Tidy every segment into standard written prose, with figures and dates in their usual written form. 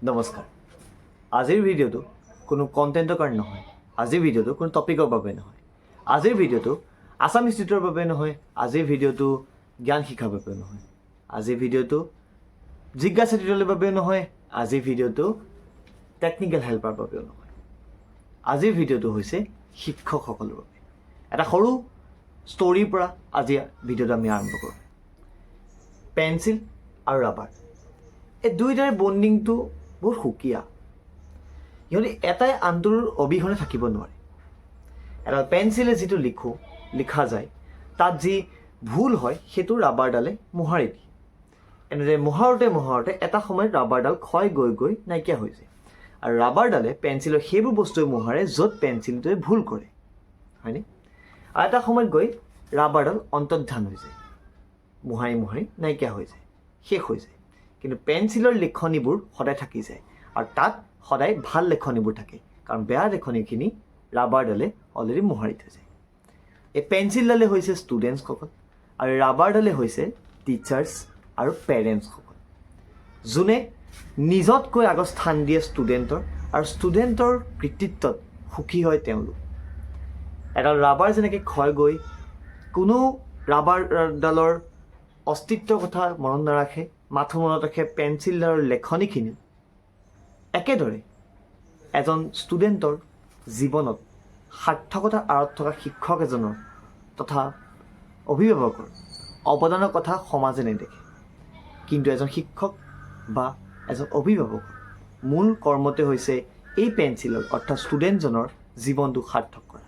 নমস্কাৰ। আজিৰ ভিডিঅ'টো কোনো কণ্টেণ্টৰ কাৰণে নহয়, আজিৰ ভিডিঅ'টো কোনো টপিকৰ বাবে নহয়, আজিৰ ভিডিঅ'টো আছাম ইনষ্টিটিউটৰ বাবে নহয়, আজিৰ ভিডিঅ'টো জ্ঞান শিক্ষাৰ বাবে নহয়, আজিৰ ভিডিঅ'টো জিজ্ঞাসা টিউটৰিয়েলৰ বাবেও নহয়, আজিৰ ভিডিঅ'টো টেকনিকেল হেল্পাৰ বাবেও নহয়, আজিৰ ভিডিঅ'টো হৈছে শিক্ষকসকলৰ বাবে। এটা সৰু ষ্টৰীৰ পৰা আজি ভিডিঅ'টো আমি আৰম্ভ কৰোঁ। পেঞ্চিল আৰু ৰাবাৰ, এই দুয়োটাৰে বণ্ডিংটো বহুত সুকীয়া। সিহঁতে এটাই আনটোৰ অবিহনে থাকিব নোৱাৰে। এটা পেঞ্চিলে যিটো লিখা যায় তাত যি ভুল হয় সেইটো ৰাবাৰডালে মোহাৰি দিয়ে। এনেদৰে মোহাৰোঁতে এটা সময়ত ৰাবাৰডাল ক্ষয় গৈ গৈ নাইকিয়া হৈ যায়। আৰু ৰাবাৰডালে পেঞ্চিলৰ সেইবোৰ বস্তুৱে মোহাৰে য'ত পেঞ্চিলটোৱে ভুল কৰে, হয়নে? আৰু এটা সময়ত গৈ ৰাবাৰডাল অন্তৰ্ধান হৈ যায়, মোহাৰি নাইকিয়া হৈ যায়, শেষ হৈ যায়। কিন্তু পেঞ্চিলৰ লিখনিবোৰ সদায় থাকি যায়, আৰু তাত সদায় ভাল লিখনিবোৰ থাকে, কাৰণ বেয়া লিখনিখিনি ৰাবাৰডালে অলৰেডি মোহাৰি থৈ যায়। এই পেঞ্চিলডালে হৈছে ষ্টুডেণ্টছসকল, আৰু ৰাবাৰডালে হৈছে টিচাৰ্ছ আৰু পেৰেণ্টছসকল, যোনে নিজতকৈ আগত স্থান দিয়ে ষ্টুডেণ্টৰ, আৰু ষ্টুডেণ্টৰ কৃতিত্বত সুখী হয় তেওঁলোক। এডাল ৰাবাৰ যেনেকৈ ক্ষয় গৈ কোনো ৰাবাৰডালৰ অস্তিত্বৰ কথা মনত নাৰাখে, মাথো মনত ৰাখে পেঞ্চিলডালৰ লেখনিখিনি, একেদৰে এজন ষ্টুডেণ্টৰ জীৱনত সাৰ্থকতাৰ আঁৰত থকা শিক্ষক এজনৰ তথা অভিভাৱকৰ অৱদানৰ কথা সমাজে নেদেখে। কিন্তু এজন শিক্ষক বা এজন অভিভাৱকৰ মূল কৰ্মতে হৈছে এই পেঞ্চিলৰ অৰ্থাৎ ষ্টুডেণ্টজনৰ জীৱনটো সাৰ্থক কৰা।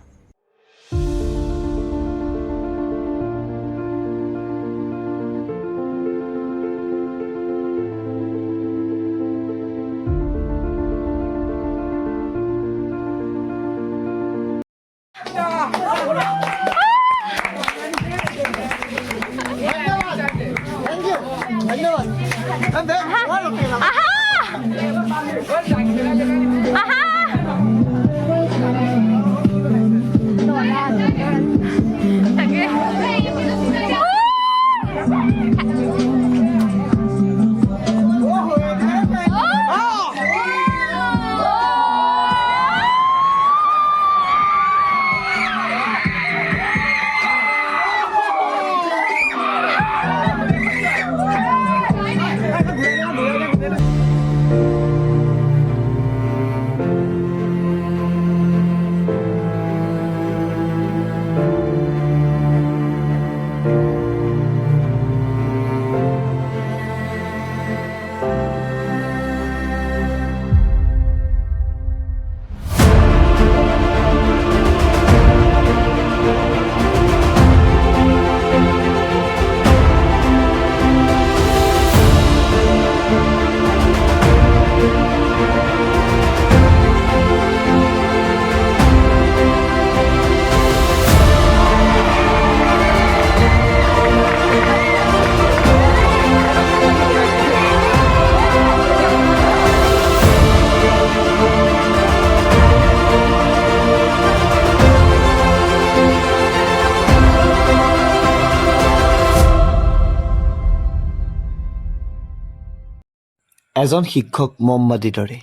এজন শিক্ষক মমবাতিৰ দৰে,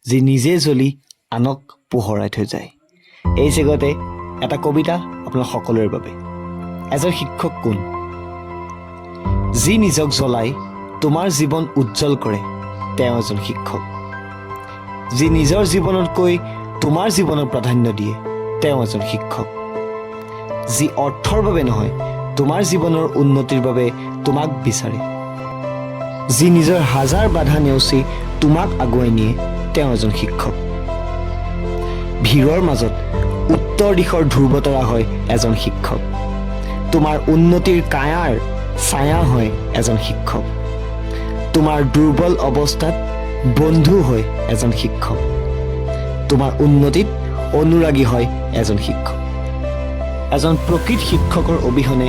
যি নিজে জ্বলি আনক পোহৰাই থৈ যায়। এই জেগাতে এটা কবিতা আপোনাৰ সকলোৰে বাবে। এজন শিক্ষক কোন? যি নিজক জ্বলাই তোমাৰ জীৱন উজ্জ্বল কৰে, তেওঁ এজন শিক্ষক। যি নিজৰ জীৱনতকৈ তোমাৰ জীৱনক প্ৰাধান্য দিয়ে, তেওঁ এজন শিক্ষক। যি অৰ্থৰ বাবে নহয়, তোমাৰ জীৱনৰ উন্নতিৰ বাবে তোমাক বিচাৰে, যি নিজৰ হাজাৰ বাধা নেওচি তোমাক আগুৱাই নিয়ে, তেওঁ এজন শিক্ষক। ভিৰৰ মাজত উত্তৰ দিশৰ ধ্ৰুৱতৰা হয় এজন শিক্ষক। তোমাৰ উন্নতিৰ কায়াৰ ছায়া হয় এজন শিক্ষক। তোমাৰ দুৰ্বল অৱস্থাত বন্ধু হয় এজন শিক্ষক। তোমাৰ উন্নতিত অনুৰাগী হয় এজন শিক্ষক। এজন প্ৰকৃত শিক্ষকৰ অবিহনে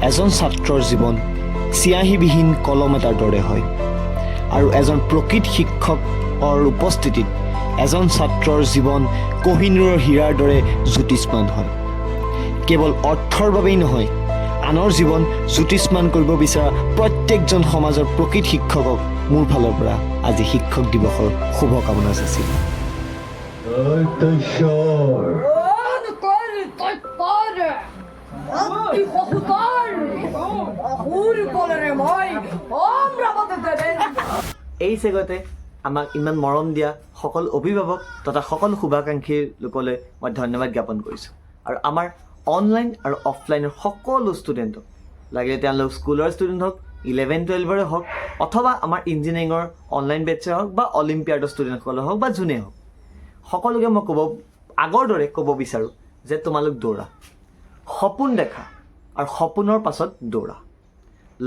এজন ছাত্ৰৰ জীৱন চিয়াহীবিহীন কলম এটাৰ দৰে হয়, আৰু এজন প্ৰকৃত শিক্ষকৰ উপস্থিতিত এজন ছাত্ৰৰ জীৱন কোহিনুৰৰ হীৰাৰ দৰে জ্যোতিষ্মান হয়। কেৱল অৰ্থৰ বাবেই নহয়, আনৰ জীৱন জ্যোতিষ্মান কৰিব বিচৰা প্ৰত্যেকজন সমাজৰ প্ৰকৃত শিক্ষকক মোৰ ফালৰ পৰা আজি শিক্ষক দিৱসৰ শুভকামনা যাচিলোঁ। এই চেগতে আমাক ইমান মৰম দিয়া সকলো অভিভাৱক তথা সকলো শুভাকাংক্ষীৰ লোকলৈ মই ধন্যবাদ জ্ঞাপন কৰিছোঁ। আৰু আমাৰ অনলাইন আৰু অফলাইনৰ সকলো ষ্টুডেণ্টক, লাগিলে তেওঁলোক স্কুলৰ ষ্টুডেণ্ট হওক, 11-12ৰে হওক, অথবা আমাৰ ইঞ্জিনিয়াৰিঙৰ অনলাইন বেটছে হওক বা অলিম্পিয়াডৰ ষ্টুডেণ্টসকলে হওক বা যোনে হওক, সকলোকে মই আগৰ দৰে ক'ব বিচাৰোঁ যে তোমালোক দৌৰা, সপোন দেখা আৰু সপোনৰ পাছত দৌৰা।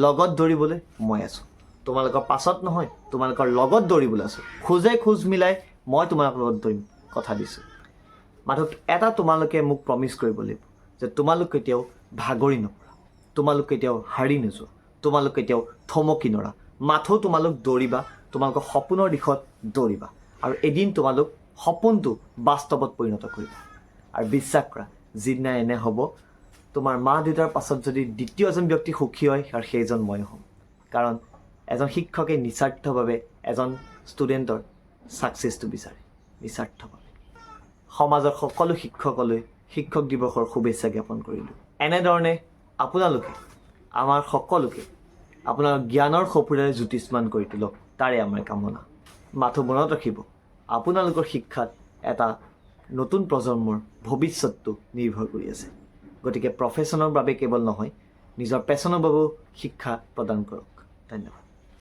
লগত দৌৰিবলৈ মই আছোঁ, তোমালোকৰ পাছত নহয়, তোমালোকৰ লগত দৌৰিবলৈ আছোঁ। খোজে খোজ মিলাই মই তোমালোকৰ লগত দৌৰিম, কথা দিছোঁ। মাথো এটা তোমালোকে মোক প্ৰমিছ কৰিব লাগিব যে তোমালোক কেতিয়াও ভাগৰি নপৰা, তোমালোক কেতিয়াও হাৰি নোযোৱা, তোমালোক কেতিয়াও থমকি নৰা। মাথো তোমালোক দৌৰিবা, তোমালোকৰ সপোনৰ দিশত দৌৰিবা আৰু এদিন তোমালোক সপোনটো বাস্তৱত পৰিণত কৰিবা। আৰু বিশ্বাস কৰা, যিদিনা এনে হ'ব, তোমাৰ মা দেউতাৰ পাছত যদি দ্বিতীয় এজন ব্যক্তি সুখী হয় আৰু সেইজন মই হ'ম। কাৰণ এজন শিক্ষকে নিস্বাৰ্থভাৱে এজন ষ্টুডেণ্টৰ ছাকচেছটো বিচাৰে, নিস্বাৰ্থভাৱে। সমাজৰ সকলো শিক্ষকলৈ শিক্ষক দিৱসৰ শুভেচ্ছা জ্ঞাপন কৰিলোঁ। এনেধৰণে আপোনালোকে আমাৰ সকলোকে আপোনাৰ জ্ঞানৰ সপোনেৰে জ্যোতিষ্মান কৰি তোলক, তাৰে আমাৰ কামনা। মাথো মনত ৰাখিব, আপোনালোকৰ শিক্ষাত এটা নতুন প্ৰজন্মৰ ভৱিষ্যতটো নিৰ্ভৰ কৰি আছে। গতিকে প্ৰফেশ্যনৰ বাবে কেৱল নহয়, নিজৰ পেশ্যনৰ বাবেও শিক্ষা প্ৰদান কৰক। ধন্যবাদ।